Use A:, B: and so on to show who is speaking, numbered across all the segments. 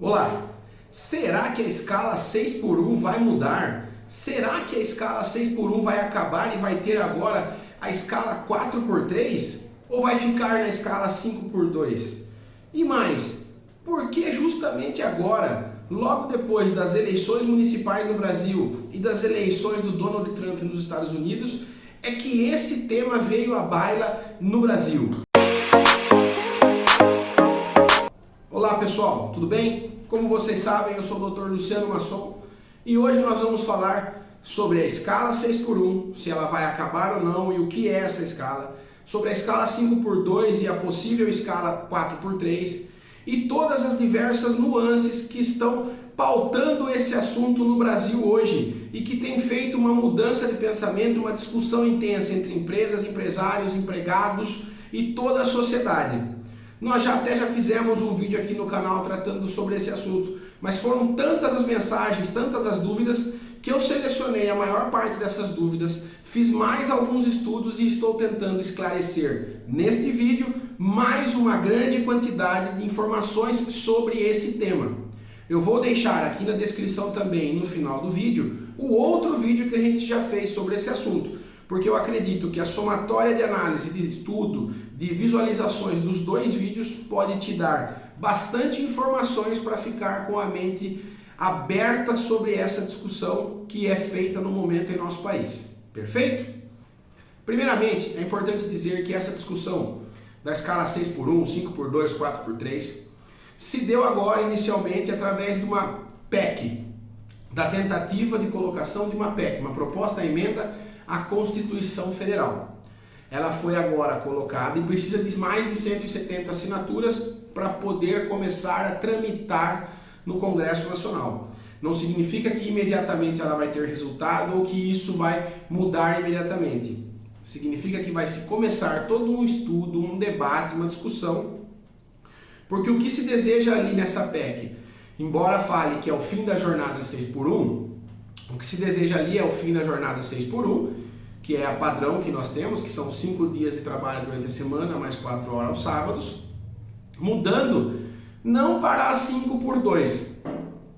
A: Olá, será que a escala 6 por 1 vai mudar? Será que a escala 6 por 1 vai acabar e vai ter agora a escala 4 por 3? Ou vai ficar na escala 5 por 2? E mais, por que justamente agora, logo depois das eleições municipais no Brasil e das eleições do Donald Trump nos Estados Unidos, é que esse tema veio à baila no Brasil? Olá pessoal, tudo bem? Como vocês sabem, eu sou o Dr. Luciano Masson e hoje nós vamos falar sobre a escala 6 por 1, se ela vai acabar ou não e o que é essa escala, sobre a escala 5 por 2 e a possível escala 4 por 3 e todas as diversas nuances que estão pautando esse assunto no Brasil hoje e que tem feito uma mudança de pensamento, uma discussão intensa entre empresas, empresários, empregados e toda a sociedade. Nós já fizemos um vídeo aqui no canal tratando sobre esse assunto, mas foram tantas as mensagens, tantas as dúvidas, que eu selecionei a maior parte dessas dúvidas, fiz mais alguns estudos e estou tentando esclarecer neste vídeo mais uma grande quantidade de informações sobre esse tema. Eu vou deixar aqui na descrição também, no final do vídeo, o outro vídeo que a gente já fez sobre esse assunto, porque eu acredito que a somatória de análise, de estudo, de visualizações dos dois vídeos pode te dar bastante informações para ficar com a mente aberta sobre essa discussão que é feita no momento em nosso país. Perfeito? Primeiramente, é importante dizer que essa discussão da escala 6 por 1, 5 por 2, 4 por 3 se deu agora inicialmente através de uma PEC, da tentativa de colocação de uma PEC, uma proposta à emenda à Constituição Federal. Ela foi agora colocada e precisa de mais de 170 assinaturas para poder começar a tramitar no Congresso Nacional. Não significa que imediatamente ela vai ter resultado ou que isso vai mudar imediatamente. Significa que vai se começar todo um estudo, um debate, uma discussão, porque o que se deseja ali nessa PEC, embora fale que é o fim da jornada 6 por 1, o que se deseja ali é o fim da jornada 6 por 1, que é a padrão que nós temos, que são 5 dias de trabalho durante a semana, mais 4 horas aos sábados, mudando não para a 5 por 2,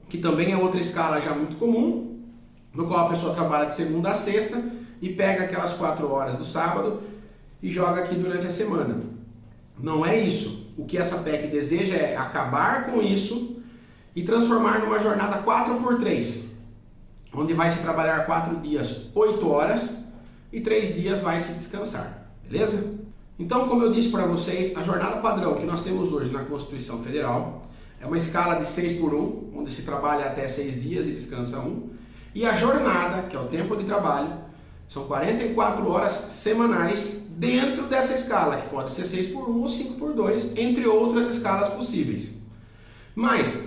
A: que também é outra escala já muito comum, no qual a pessoa trabalha de segunda a sexta e pega aquelas 4 horas do sábado e joga aqui durante a semana. Não é isso. O que essa PEC deseja é acabar com isso e transformar numa jornada 4 por 3, onde vai se trabalhar 4 dias, 8 horas e 3 dias vai se descansar, beleza? Então, como eu disse para vocês, a jornada padrão que nós temos hoje na Constituição Federal é uma escala de 6 por 1, onde se trabalha até 6 dias e descansa 1, e a jornada, que é o tempo de trabalho, são 44 horas semanais dentro dessa escala, que pode ser 6 por 1 ou 5 por 2, entre outras escalas possíveis. Mas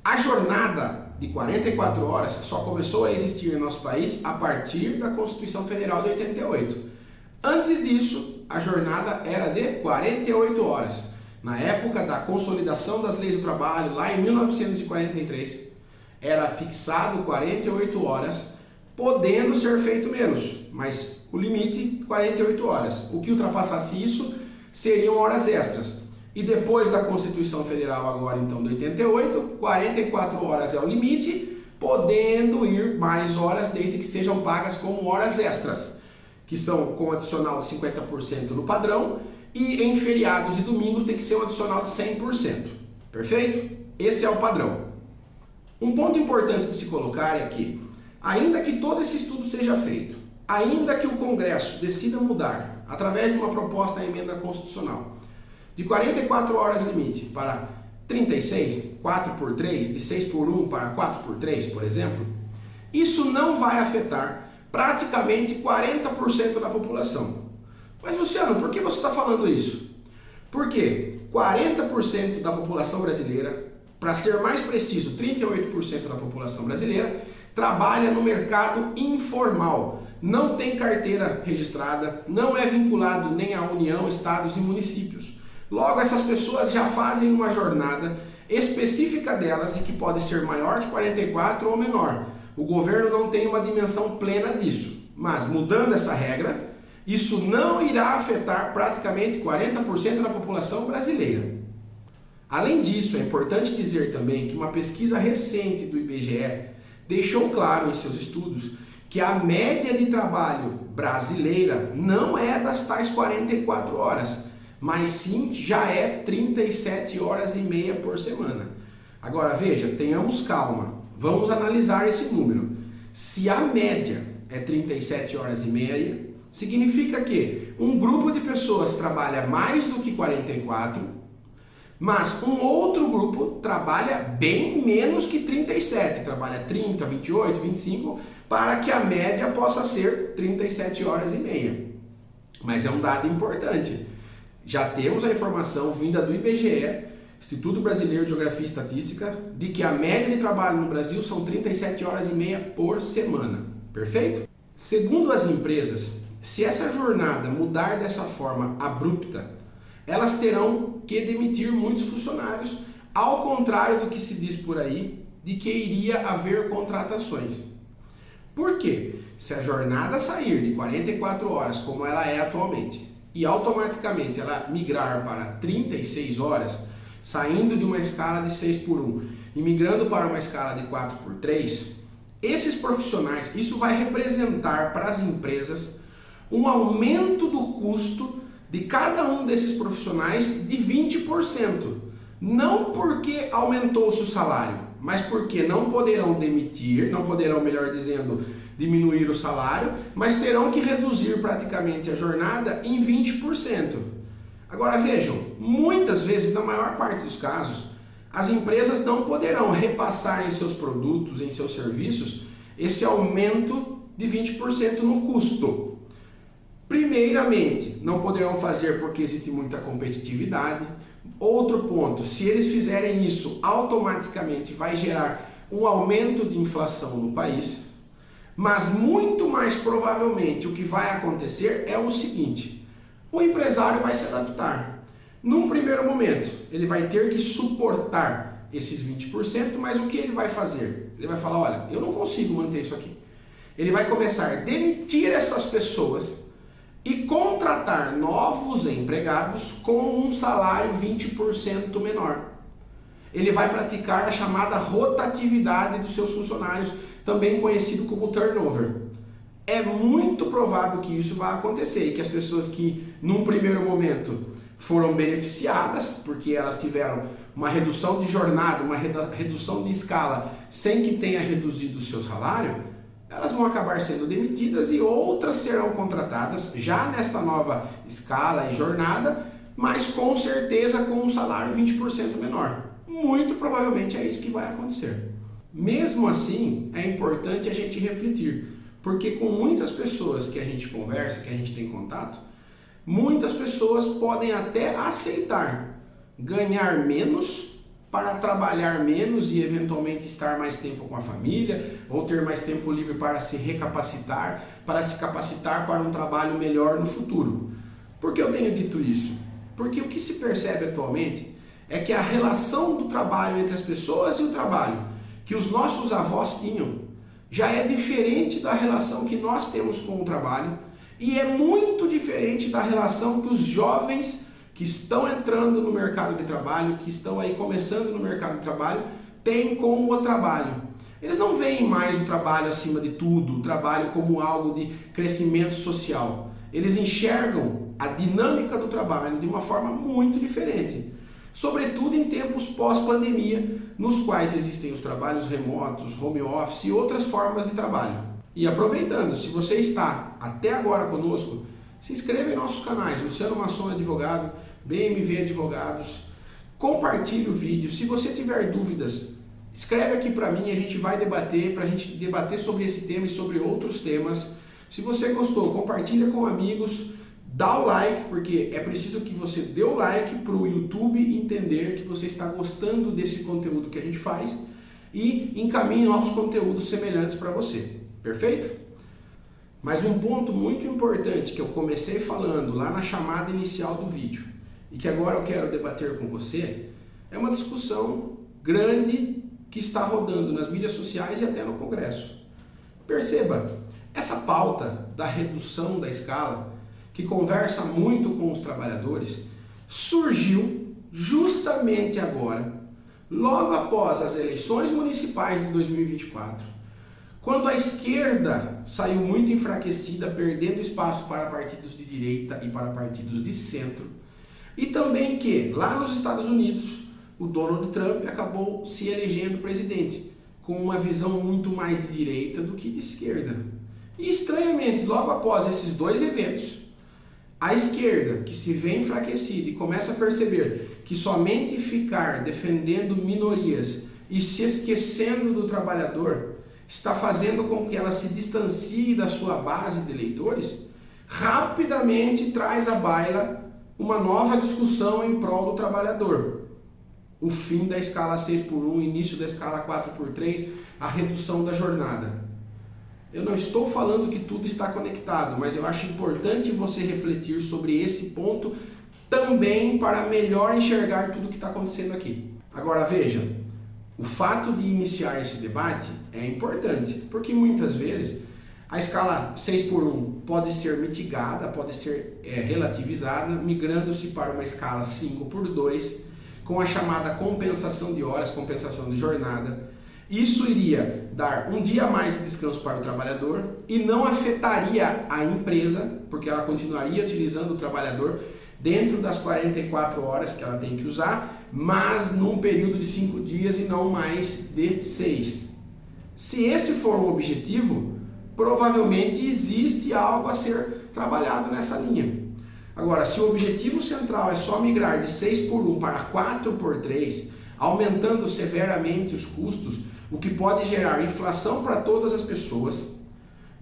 A: a jornada de 44 horas só começou a existir em nosso país a partir da Constituição Federal de 88. Antes disso, a jornada era de 48 horas. Na época da consolidação das leis do trabalho, lá em 1943, era fixado 48 horas, podendo ser feito menos, mas o limite 48 horas. O que ultrapassasse isso seriam horas extras. E depois da Constituição Federal, agora então de 88, 44 horas é o limite, podendo ir mais horas desde que sejam pagas como horas extras, que são com adicional de 50% no padrão, e em feriados e domingos tem que ser um adicional de 100%. Perfeito? Esse é o padrão. Um ponto importante de se colocar é que, ainda que todo esse estudo seja feito, ainda que o Congresso decida mudar, através de uma proposta à emenda constitucional, de 44 horas limite para 36, 4 por 3, de 6 por 1 para 4 por 3, por exemplo, isso não vai afetar praticamente 40% da população. Mas Luciano, por que você está falando isso? Porque 40% da população brasileira, para ser mais preciso, 38% da população brasileira, trabalha no mercado informal, não tem carteira registrada, não é vinculado nem à União, estados e municípios. Logo, essas pessoas já fazem uma jornada específica delas e que pode ser maior que 44 ou menor. O governo não tem uma dimensão plena disso, mas mudando essa regra, isso não irá afetar praticamente 40% da população brasileira. Além disso, é importante dizer também que uma pesquisa recente do IBGE deixou claro em seus estudos que a média de trabalho brasileira não é das tais 44 horas, mas sim já é 37 horas e meia por semana. Agora veja, tenhamos calma, vamos analisar esse número. Se a média é 37 horas e meia, significa que um grupo de pessoas trabalha mais do que 44, mas um outro grupo trabalha bem menos que 37, trabalha 30, 28, 25, para que a média possa ser 37 horas e meia. Mas é um dado importante. Já temos a informação vinda do IBGE, Instituto Brasileiro de Geografia e Estatística, de que a média de trabalho no Brasil são 37 horas e meia por semana. Perfeito? Segundo as empresas, se essa jornada mudar dessa forma abrupta, elas terão que demitir muitos funcionários, ao contrário do que se diz por aí, de que iria haver contratações. Por quê? Se a jornada sair de 44 horas, como ela é atualmente, e automaticamente ela migrar para 36 horas, saindo de uma escala de 6 por 1 e migrando para uma escala de 4 por 3, esses profissionais, isso vai representar para as empresas um aumento do custo de cada um desses profissionais de 20%. Não porque aumentou-se o salário, mas porque não poderão demitir, não poderão, melhor dizendo, diminuir o salário, mas terão que reduzir praticamente a jornada em 20%. Agora vejam, muitas vezes, na maior parte dos casos, as empresas não poderão repassar em seus produtos, em seus serviços, esse aumento de 20% no custo. Primeiramente, não poderão fazer porque existe muita competitividade. Outro ponto, se eles fizerem isso, automaticamente vai gerar um aumento de inflação no país. Mas muito mais provavelmente o que vai acontecer é o seguinte: o empresário vai se adaptar. Num primeiro momento, ele vai ter que suportar esses 20%, mas o que ele vai fazer? Ele vai falar, olha, eu não consigo manter isso aqui. Ele vai começar a demitir essas pessoas e contratar novos empregados com um salário 20% menor. Ele vai praticar a chamada rotatividade dos seus funcionários, também conhecido como turnover. É muito provável que isso vá acontecer e que as pessoas que, num primeiro momento, foram beneficiadas, porque elas tiveram uma redução de jornada, uma redução de escala, sem que tenha reduzido o seu salário, elas vão acabar sendo demitidas e outras serão contratadas já nesta nova escala e jornada, mas com certeza com um salário 20% menor. Muito provavelmente é isso que vai acontecer. Mesmo assim, é importante a gente refletir, porque com muitas pessoas que a gente conversa, que a gente tem contato, muitas pessoas podem até aceitar ganhar menos para trabalhar menos e eventualmente estar mais tempo com a família, ou ter mais tempo livre para se recapacitar, para se capacitar para um trabalho melhor no futuro. Por que eu tenho dito isso? Porque o que se percebe atualmente é que a relação do trabalho entre as pessoas e o trabalho que os nossos avós tinham já é diferente da relação que nós temos com o trabalho e é muito diferente da relação que os jovens que estão entrando no mercado de trabalho, que estão aí começando no mercado de trabalho, têm com o trabalho. Eles não veem mais o trabalho acima de tudo, o trabalho como algo de crescimento social. Eles enxergam a dinâmica do trabalho de uma forma muito diferente. Sobretudo em tempos pós-pandemia, nos quais existem os trabalhos remotos, home office e outras formas de trabalho. E aproveitando, se você está até agora conosco, se inscreva em nossos canais, Luciano Masson Advogado, BMV Advogados, compartilhe o vídeo. Se você tiver dúvidas, escreve aqui para mim, a gente vai debater, para a gente debater sobre esse tema e sobre outros temas. Se você gostou, compartilha com amigos, dá o like, porque é preciso que você dê o like para o YouTube entender que você está gostando desse conteúdo que a gente faz e encaminhe novos conteúdos semelhantes para você. Perfeito? Mas um ponto muito importante que eu comecei falando lá na chamada inicial do vídeo e que agora eu quero debater com você é uma discussão grande que está rodando nas mídias sociais e até no Congresso. Perceba, essa pauta da redução da escala, que conversa muito com os trabalhadores, surgiu justamente agora, logo após as eleições municipais de 2024, quando a esquerda saiu muito enfraquecida, perdendo espaço para partidos de direita e para partidos de centro, e também que, lá nos Estados Unidos, o Donald Trump acabou se elegendo presidente, com uma visão muito mais de direita do que de esquerda. E estranhamente, logo após esses dois eventos, a esquerda, que se vê enfraquecida e começa a perceber que somente ficar defendendo minorias e se esquecendo do trabalhador está fazendo com que ela se distancie da sua base de eleitores, rapidamente traz à baila uma nova discussão em prol do trabalhador. O fim da escala 6x1, o início da escala 4x3, a redução da jornada. Eu não estou falando que tudo está conectado, mas eu acho importante você refletir sobre esse ponto também para melhor enxergar tudo que está acontecendo aqui. Agora veja, o fato de iniciar esse debate é importante, porque muitas vezes a escala 6x1 pode ser mitigada, pode ser relativizada, migrando-se para uma escala 5x2, com a chamada compensação de horas, compensação de jornada. Isso iria dar um dia a mais de descanso para o trabalhador e não afetaria a empresa, porque ela continuaria utilizando o trabalhador dentro das 44 horas que ela tem que usar, mas num período de 5 dias e não mais de 6. Se esse for um objetivo, provavelmente existe algo a ser trabalhado nessa linha. Agora, se o objetivo central é só migrar de 6x1 para 4x3, aumentando severamente os custos, o que pode gerar inflação para todas as pessoas,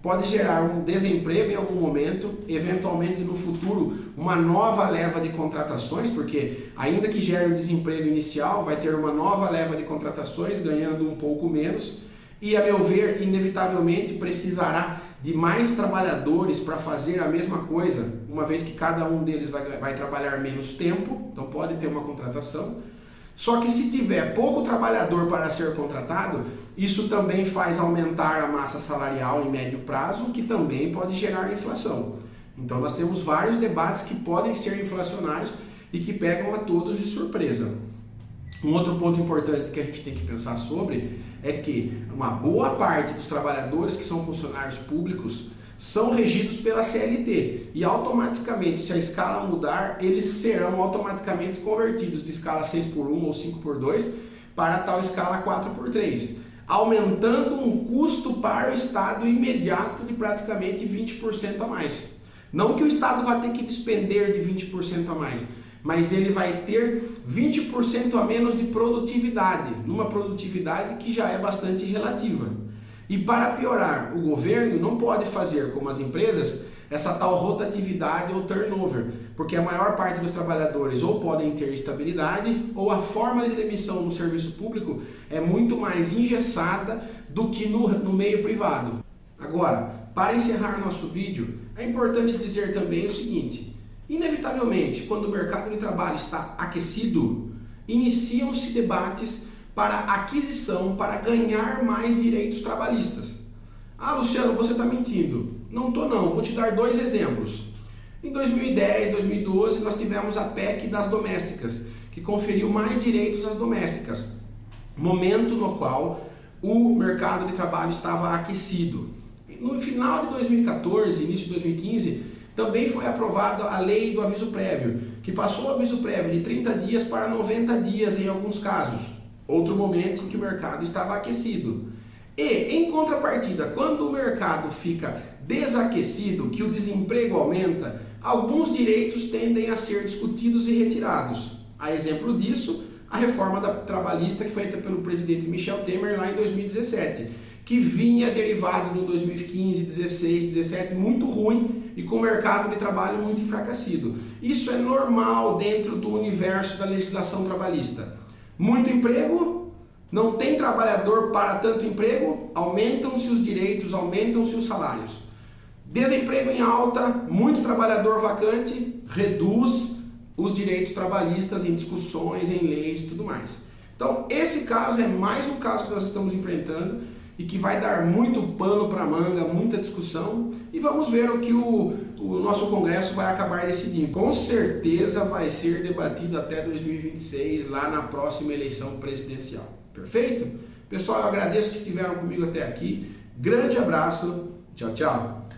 A: pode gerar um desemprego em algum momento, eventualmente no futuro uma nova leva de contratações, porque ainda que gere um desemprego inicial, vai ter uma nova leva de contratações ganhando um pouco menos e, a meu ver, inevitavelmente precisará de mais trabalhadores para fazer a mesma coisa, uma vez que cada um deles vai trabalhar menos tempo, então pode ter uma contratação. Só que se tiver pouco trabalhador para ser contratado, isso também faz aumentar a massa salarial em médio prazo, que também pode gerar inflação. Então nós temos vários debates que podem ser inflacionários e que pegam a todos de surpresa. Um outro ponto importante que a gente tem que pensar sobre é que uma boa parte dos trabalhadores que são funcionários públicos são regidos pela CLT e automaticamente, se a escala mudar, eles serão automaticamente convertidos de escala 6x1 ou 5x2 para tal escala 4x3, aumentando um custo para o Estado imediato de praticamente 20% a mais. Não que o Estado vá ter que despender de 20% a mais, mas ele vai ter 20% a menos de produtividade, numa produtividade que já é bastante relativa. E para piorar, o governo não pode fazer como as empresas essa tal rotatividade ou turnover, porque a maior parte dos trabalhadores ou podem ter estabilidade ou a forma de demissão no serviço público é muito mais engessada do que no meio privado. Agora, para encerrar nosso vídeo, é importante dizer também o seguinte: inevitavelmente, quando o mercado de trabalho está aquecido, iniciam-se debates para aquisição, para ganhar mais direitos trabalhistas. Ah, Luciano, você está mentindo. Não estou não, vou te dar dois exemplos. Em 2010, 2012, nós tivemos a PEC das domésticas, que conferiu mais direitos às domésticas, momento no qual o mercado de trabalho estava aquecido. No final de 2014, início de 2015, também foi aprovada a lei do aviso prévio, que passou o aviso prévio de 30 dias para 90 dias em alguns casos. Outro momento em que o mercado estava aquecido. E, em contrapartida, quando o mercado fica desaquecido, que o desemprego aumenta, alguns direitos tendem a ser discutidos e retirados. A exemplo disso, a reforma trabalhista que foi feita pelo presidente Michel Temer lá em 2017, que vinha derivado de um 2015, 16, 17 muito ruim e com o mercado de trabalho muito enfraquecido. Isso é normal dentro do universo da legislação trabalhista. Muito emprego, não tem trabalhador para tanto emprego, aumentam-se os direitos, aumentam-se os salários. Desemprego em alta, muito trabalhador vacante, reduz os direitos trabalhistas em discussões, em leis e tudo mais. Então, esse caso é mais um caso que nós estamos enfrentando e que vai dar muito pano para manga, muita discussão, e vamos ver o que o nosso Congresso vai acabar decidindo. Com certeza vai ser debatido até 2026, lá na próxima eleição presidencial. Perfeito? Pessoal, eu agradeço que estiveram comigo até aqui. Grande abraço. Tchau, tchau.